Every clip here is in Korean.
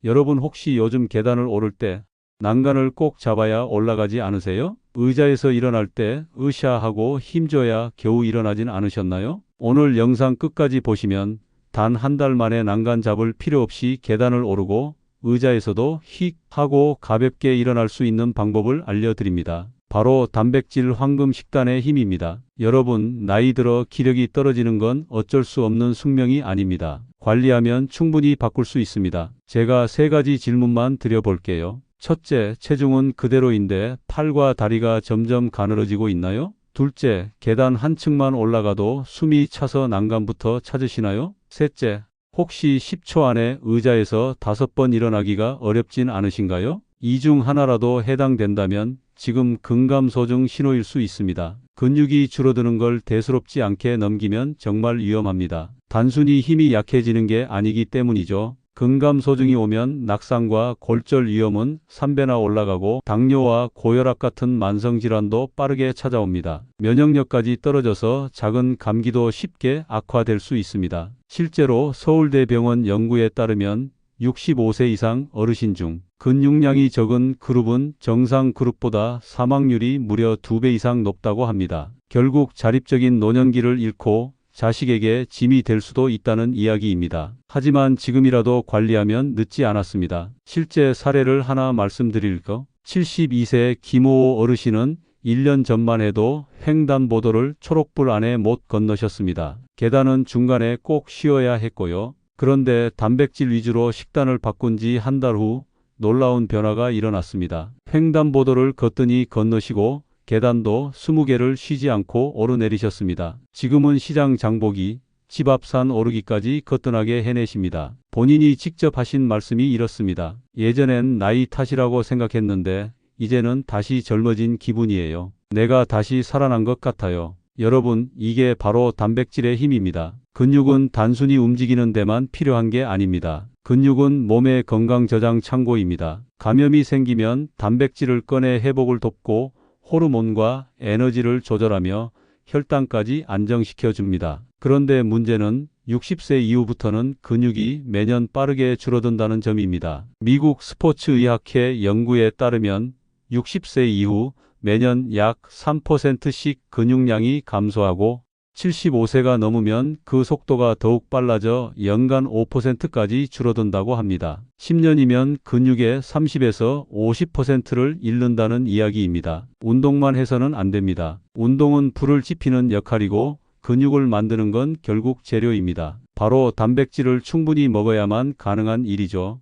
여러분 혹시 요즘 계단을 오를 때 난간을 꼭 잡아야 올라가지 않으세요? 의자에서 일어날 때 으쌰하고 힘줘야 겨우 일어나진 않으셨나요? 오늘 영상 끝까지 보시면 단 한 달 만에 난간 잡을 필요 없이 계단을 오르고 의자에서도 휙 하고 가볍게 일어날 수 있는 방법을 알려드립니다. 바로 단백질 황금 식단의 힘입니다. 여러분, 나이 들어 기력이 떨어지는 건 어쩔 수 없는 숙명이 아닙니다. 관리하면 충분히 바꿀 수 있습니다. 제가 3가지 질문만 드려볼게요. 첫째, 체중은 그대로인데 팔과 다리가 점점 가늘어지고 있나요? 둘째, 계단 한 층만 올라가도 숨이 차서 난간부터 찾으시나요? 셋째, 혹시 10초 안에 의자에서 5번 일어나기가 어렵진 않으신가요? 이 중 하나라도 해당된다면 지금 근감소증 신호일 수 있습니다. 근육이 줄어드는 걸 대수롭지 않게 넘기면 정말 위험합니다. 단순히 힘이 약해지는 게 아니기 때문이죠. 근감소증이 오면 낙상과 골절 위험은 3배나 올라가고 당뇨와 고혈압 같은 만성질환도 빠르게 찾아옵니다. 면역력까지 떨어져서 작은 감기도 쉽게 악화될 수 있습니다. 실제로 서울대병원 연구에 따르면 65세 이상 어르신 중 근육량이 적은 그룹은 정상 그룹보다 사망률이 무려 2배 이상 높다고 합니다. 결국 자립적인 노년기를 잃고 자식에게 짐이 될 수도 있다는 이야기입니다. 하지만 지금이라도 관리하면 늦지 않았습니다. 실제 사례를 하나 말씀드릴까? 72세 김호호 어르신은 1년 전만 해도 횡단보도를 초록불 안에 못 건너셨습니다. 계단은 중간에 꼭 쉬어야 했고요. 그런데 단백질 위주로 식단을 바꾼 지 한 달 후 놀라운 변화가 일어났습니다. 횡단보도를 거뜬히 건너시고 계단도 20개를 쉬지 않고 오르내리셨습니다. 지금은 시장 장보기, 집 앞 산 오르기까지 거뜬하게 해내십니다. 본인이 직접 하신 말씀이 이렇습니다. 예전엔 나이 탓이라고 생각했는데 이제는 다시 젊어진 기분이에요. 내가 다시 살아난 것 같아요. 여러분, 이게 바로 단백질의 힘입니다. 근육은 단순히 움직이는 데만 필요한 게 아닙니다. 근육은 몸의 건강 저장 창고입니다. 감염이 생기면 단백질을 꺼내 회복을 돕고 호르몬과 에너지를 조절하며 혈당까지 안정시켜 줍니다. 그런데 문제는 60세 이후부터는 근육이 매년 빠르게 줄어든다는 점입니다. 미국 스포츠의학회 연구에 따르면 60세 이후 매년 약 3%씩 근육량이 감소하고 75세가 넘으면 그 속도가 더욱 빨라져 연간 5%까지 줄어든다고 합니다. 10년이면 근육의 30에서 50%를 잃는다는 이야기입니다. 운동만 해서는 안 됩니다. 운동은 불을 지피는 역할이고 근육을 만드는 건 결국 재료입니다. 바로 단백질을 충분히 먹어야만 가능한 일이죠.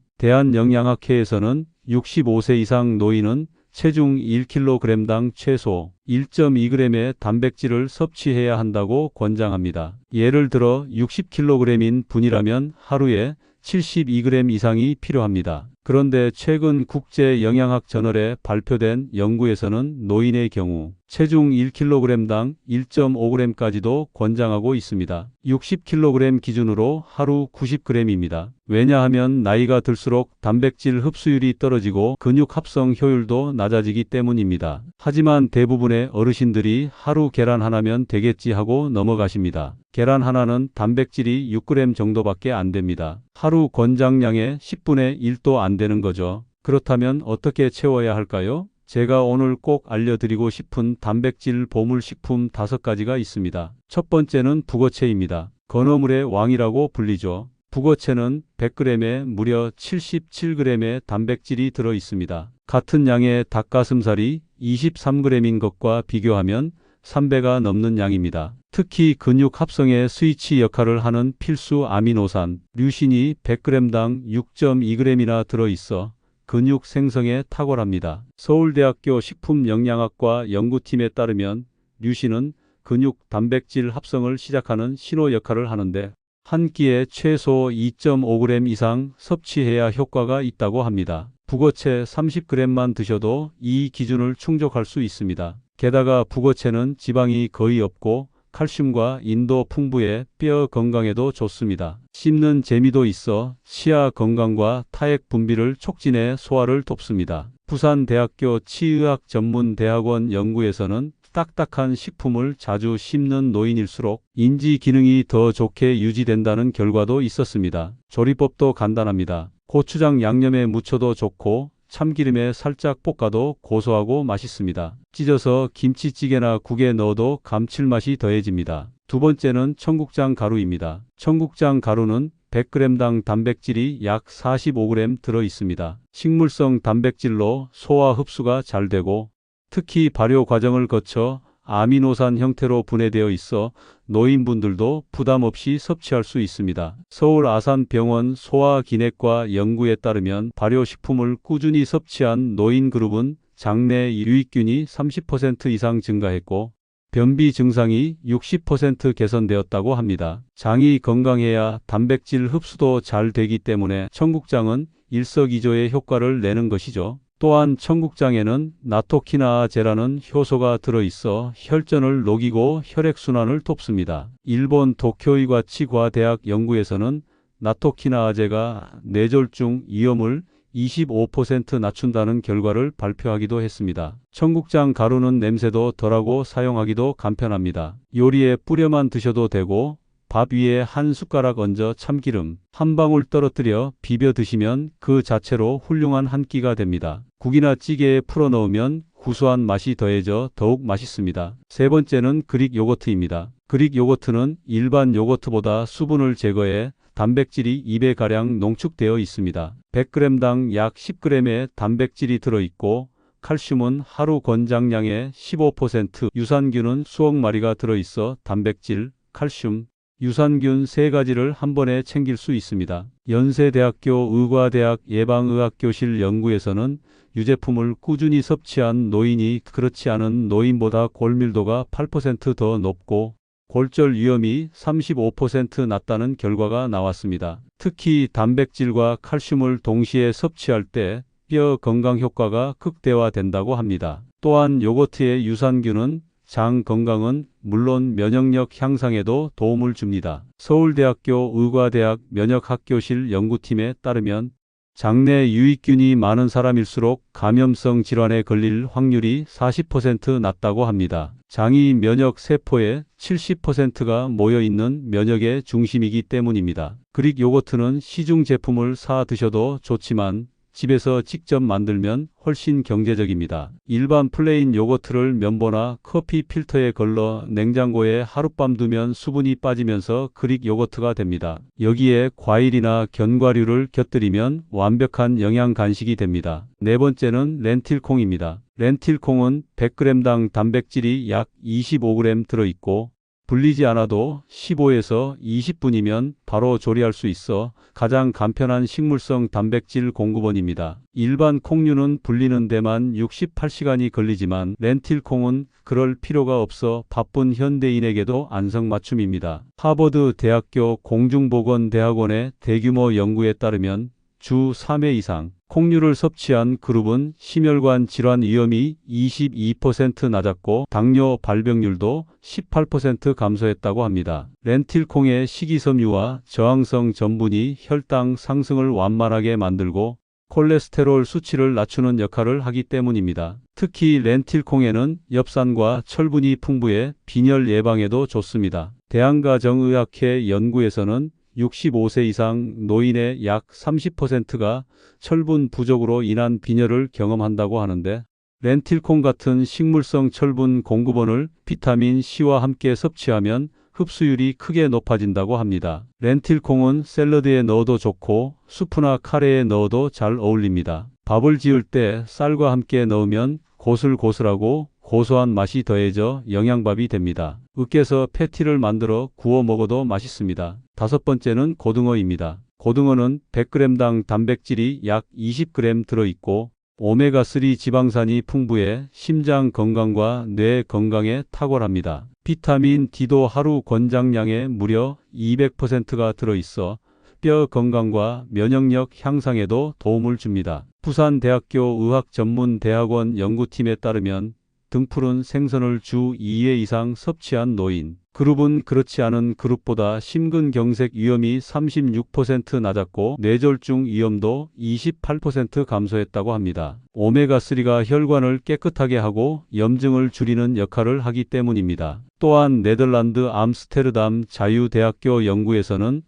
대한영양학회에서는 65세 이상 노인은 체중 1kg당 최소 1.2g의 단백질을 섭취해야 한다고 권장합니다. 예를 들어 60kg인 분이라면 하루에 72g 이상이 필요합니다. 그런데 최근 국제영양학 저널에 발표된 연구에서는 노인의 경우 체중 1kg당 1.5g까지도 권장하고 있습니다. 60kg 기준으로 하루 90g입니다. 왜냐하면 나이가 들수록 단백질 흡수율이 떨어지고 근육 합성 효율도 낮아지기 때문입니다. 하지만 대부분의 어르신들이 하루 계란 하나면 되겠지 하고 넘어가십니다. 계란 하나는 단백질이 6g 정도밖에 안 됩니다. 하루 권장량의 10분의 1도 안 되는 거죠. 그렇다면 어떻게 채워야 할까요? 제가 오늘 꼭 알려드리고 싶은 단백질 보물식품 5가지가 있습니다. 첫 번째는 북어채입니다. 건어물의 왕이라고 불리죠. 북어채는 100g에 무려 77g의 단백질이 들어 있습니다. 같은 양의 닭가슴살이 23g인 것과 비교하면 3배가 넘는 양입니다. 특히 근육 합성의 스위치 역할을 하는 필수 아미노산 류신이 100g당 6.2g이나 들어있어 근육 생성에 탁월합니다. 서울대학교 식품영양학과 연구팀에 따르면 류신은 근육 단백질 합성을 시작하는 신호 역할을 하는데 한 끼에 최소 2.5g 이상 섭취해야 효과가 있다고 합니다. 북어채 30g만 드셔도 이 기준을 충족할 수 있습니다. 게다가 북어채는 지방이 거의 없고 칼슘과 인도 풍부해 뼈 건강에도 좋습니다. 씹는 재미도 있어 치아 건강과 타액 분비를 촉진해 소화를 돕습니다. 부산대학교 치의학전문대학원 연구에서는 딱딱한 식품을 자주 씹는 노인일수록 인지 기능이 더 좋게 유지된다는 결과도 있었습니다. 조리법도 간단합니다. 고추장 양념에 무쳐도 좋고 참기름에 살짝 볶아도 고소하고 맛있습니다. 찢어서 김치찌개나 국에 넣어도 감칠맛이 더해집니다. 두 번째는 청국장 가루입니다. 청국장 가루는 100g당 단백질이 약 45g 들어 있습니다. 식물성 단백질로 소화 흡수가 잘 되고 특히 발효 과정을 거쳐 아미노산 형태로 분해되어 있어 노인분들도 부담 없이 섭취할 수 있습니다. 서울 아산병원 소화기내과 연구에 따르면 발효식품을 꾸준히 섭취한 노인 그룹은 장내 유익균이 30% 이상 증가했고 변비 증상이 60% 개선되었다고 합니다. 장이 건강해야 단백질 흡수도 잘 되기 때문에 청국장은 일석이조의 효과를 내는 것이죠. 또한 청국장에는 나토키나아제라는 효소가 들어있어 혈전을 녹이고 혈액순환을 돕습니다. 일본 도쿄의과 치과대학 연구에서는 나토키나아제가 뇌졸중 위험을 25% 낮춘다는 결과를 발표하기도 했습니다. 청국장 가루는 냄새도 덜하고 사용하기도 간편합니다. 요리에 뿌려만 드셔도 되고 밥 위에 한 숟가락 얹어 참기름 한 방울 떨어뜨려 비벼 드시면 그 자체로 훌륭한 한 끼가 됩니다. 국이나 찌개에 풀어 넣으면 구수한 맛이 더해져 더욱 맛있습니다. 세 번째는 그릭 요거트입니다. 그릭 요거트는 일반 요거트보다 수분을 제거해 단백질이 2배가량 농축되어 있습니다. 100g당 약 10g의 단백질이 들어있고 칼슘은 하루 권장량의 15%, 유산균은 수억 마리가 들어있어 단백질, 칼슘, 유산균 세 가지를 한 번에 챙길 수 있습니다. 연세대학교 의과대학 예방의학교실 연구에서는 유제품을 꾸준히 섭취한 노인이 그렇지 않은 노인보다 골밀도가 8% 더 높고 골절 위험이 35% 낮다는 결과가 나왔습니다. 특히 단백질과 칼슘을 동시에 섭취할 때 뼈 건강 효과가 극대화된다고 합니다. 또한 요거트의 유산균은 장 건강은 물론 면역력 향상에도 도움을 줍니다. 서울대학교 의과대학 면역학교실 연구팀에 따르면 장내 유익균이 많은 사람일수록 감염성 질환에 걸릴 확률이 40% 낮다고 합니다. 장이 면역 세포의 70%가 모여있는 면역의 중심이기 때문입니다. 그릭 요거트는 시중 제품을 사 드셔도 좋지만 집에서 직접 만들면 훨씬 경제적입니다. 일반 플레인 요거트를 면보나 커피 필터에 걸러 냉장고에 하룻밤 두면 수분이 빠지면서 그릭 요거트가 됩니다. 여기에 과일이나 견과류를 곁들이면 완벽한 영양 간식이 됩니다. 네 번째는 렌틸콩입니다. 렌틸콩은 100g당 단백질이 약 25g 들어있고 불리지 않아도 15에서 20분이면 바로 조리할 수 있어 가장 간편한 식물성 단백질 공급원입니다. 일반 콩류는 불리는 데만 68시간이 걸리지만 렌틸콩은 그럴 필요가 없어 바쁜 현대인에게도 안성맞춤입니다. 하버드 대학교 공중보건대학원의 대규모 연구에 따르면 주 3회 이상 콩류를 섭취한 그룹은 심혈관 질환 위험이 22% 낮았고 당뇨 발병률도 18% 감소했다고 합니다. 렌틸콩의 식이섬유와 저항성 전분이 혈당 상승을 완만하게 만들고 콜레스테롤 수치를 낮추는 역할을 하기 때문입니다. 특히 렌틸콩에는 엽산과 철분이 풍부해 빈혈 예방에도 좋습니다. 대한가정의학회 연구에서는 65세 이상 노인의 약 30%가 철분 부족으로 인한 빈혈을 경험한다고 하는데 렌틸콩 같은 식물성 철분 공급원을 비타민 C와 함께 섭취하면 흡수율이 크게 높아진다고 합니다. 렌틸콩은 샐러드에 넣어도 좋고 수프나 카레에 넣어도 잘 어울립니다. 밥을 지을 때 쌀과 함께 넣으면 고슬고슬하고 고소한 맛이 더해져 영양밥이 됩니다. 으깨서 패티를 만들어 구워 먹어도 맛있습니다. 다섯 번째는 고등어입니다. 고등어는 100g당 단백질이 약 20g 들어있고 오메가3 지방산이 풍부해 심장 건강과 뇌 건강에 탁월합니다. 비타민 D도 하루 권장량의 무려 200%가 들어있어 뼈 건강과 면역력 향상에도 도움을 줍니다. 부산대학교 의학전문대학원 연구팀에 따르면 등푸른 생선을 주 2회 이상 섭취한 노인 그룹은 그렇지 않은 그룹보다 심근경색 위험이 36% 낮았고 뇌졸중 위험도 28% 감소했다고 합니다. 오메가3가 혈관을 깨끗하게 하고 염증을 줄이는 역할을 하기 때문입니다. 또한 네덜란드 암스테르담 자유대학교 연구에서는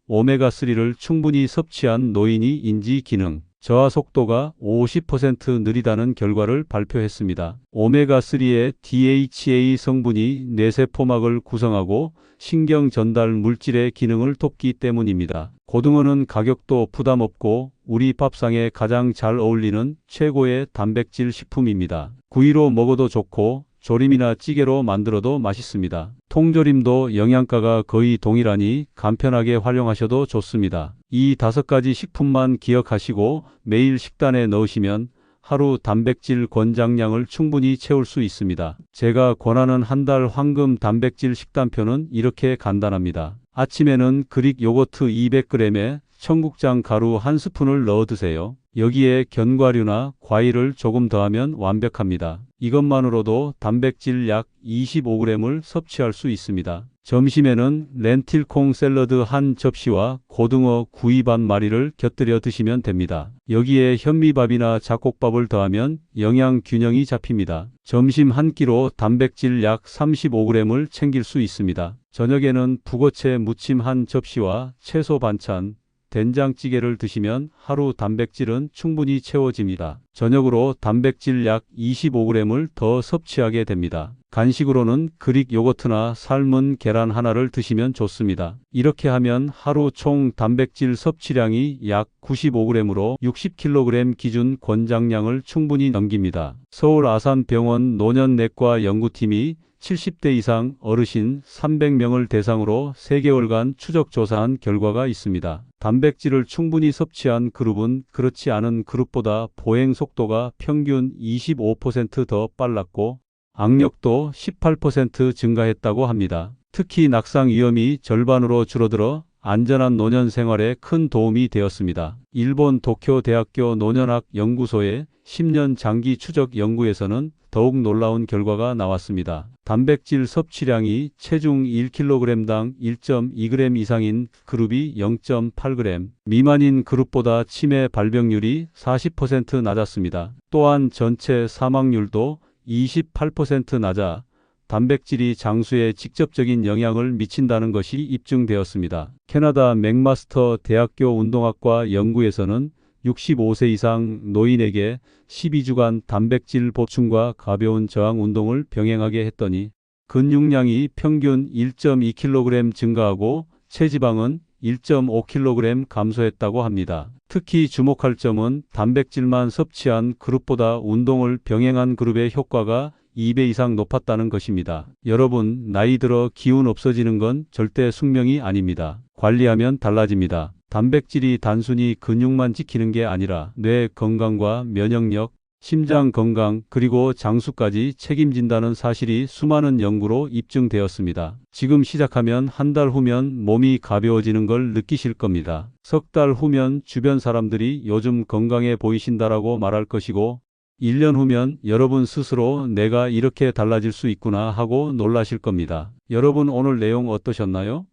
오메가3를 충분히 섭취한 노인이 인지 기능, 저하 속도가 50% 느리다는 결과를 발표했습니다. 오메가3의 DHA 성분이 뇌세포막을 구성하고 신경 전달 물질의 기능을 돕기 때문입니다. 고등어는 가격도 부담 없고 우리 밥상에 가장 잘 어울리는 최고의 단백질 식품입니다. 구이로 먹어도 좋고 조림이나 찌개로 만들어도 맛있습니다. 통조림도 영양가가 거의 동일하니 간편하게 활용하셔도 좋습니다. 이 5가지 식품만 기억하시고 매일 식단에 넣으시면 하루 단백질 권장량을 충분히 채울 수 있습니다. 제가 권하는 한 달 황금 단백질 식단표는 이렇게 간단합니다. 아침에는 그릭 요거트 200g에 청국장 가루 1스푼을 넣어 드세요. 여기에 견과류나 과일을 조금 더하면 완벽합니다. 이것만으로도 단백질 약 25g을 섭취할 수 있습니다. 점심에는 렌틸콩 샐러드 한 접시와 고등어 구이 반 마리를 곁들여 드시면 됩니다. 여기에 현미밥이나 잡곡밥을 더하면 영양 균형이 잡힙니다. 점심 한 끼로 단백질 약 35g을 챙길 수 있습니다. 저녁에는 북어채 무침 한 접시와 채소 반찬, 된장찌개를 드시면 하루 단백질은 충분히 채워집니다. 저녁으로 단백질 약 25g을 더 섭취하게 됩니다. 간식으로는 그릭 요거트나 삶은 계란 하나를 드시면 좋습니다. 이렇게 하면 하루 총 단백질 섭취량이 약 95g으로 60kg 기준 권장량을 충분히 넘깁니다. 서울 아산병원 노년내과 연구팀이 70대 이상 어르신 300명을 대상으로 3개월간 추적 조사한 결과가 있습니다. 단백질을 충분히 섭취한 그룹은 그렇지 않은 그룹보다 보행 속도가 평균 25% 더 빨랐고 악력도 18% 증가했다고 합니다. 특히 낙상 위험이 절반으로 줄어들어 안전한 노년 생활에 큰 도움이 되었습니다. 일본 도쿄 대학교 노년학 연구소의 10년 장기 추적 연구에서는 더욱 놀라운 결과가 나왔습니다. 단백질 섭취량이 체중 1kg당 1.2g 이상인 그룹이 0.8g, 미만인 그룹보다 치매 발병률이 40% 낮았습니다. 또한 전체 사망률도 28% 낮아 단백질이 장수에 직접적인 영향을 미친다는 것이 입증되었습니다. 캐나다 맥마스터 대학교 운동학과 연구에서는 65세 이상 노인에게 12주간 단백질 보충과 가벼운 저항 운동을 병행하게 했더니 근육량이 평균 1.2kg 증가하고 체지방은 1.5kg 감소했다고 합니다. 특히 주목할 점은 단백질만 섭취한 그룹보다 운동을 병행한 그룹의 효과가 2배 이상 높았다는 것입니다. 여러분, 나이 들어 기운 없어지는 건 절대 숙명이 아닙니다. 관리하면 달라집니다. 단백질이 단순히 근육만 지키는 게 아니라 뇌 건강과 면역력, 심장 건강, 그리고 장수까지 책임진다는 사실이 수많은 연구로 입증되었습니다. 지금 시작하면 한 달 후면 몸이 가벼워지는 걸 느끼실 겁니다. 석 달 후면 주변 사람들이 요즘 건강해 보이신다라고 말할 것이고 1년 후면 여러분 스스로 내가 이렇게 달라질 수 있구나 하고 놀라실 겁니다. 여러분 오늘 내용 어떠셨나요?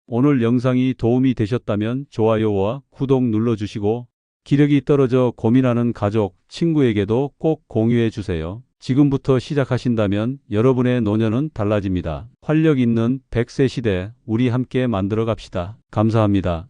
오늘 영상이 도움이 되셨다면 좋아요와 구독 눌러주시고 기력이 떨어져 고민하는 가족, 친구에게도 꼭 공유해 주세요. 지금부터 시작하신다면 여러분의 노년은 달라집니다. 활력 있는 100세 시대 우리 함께 만들어 갑시다. 감사합니다.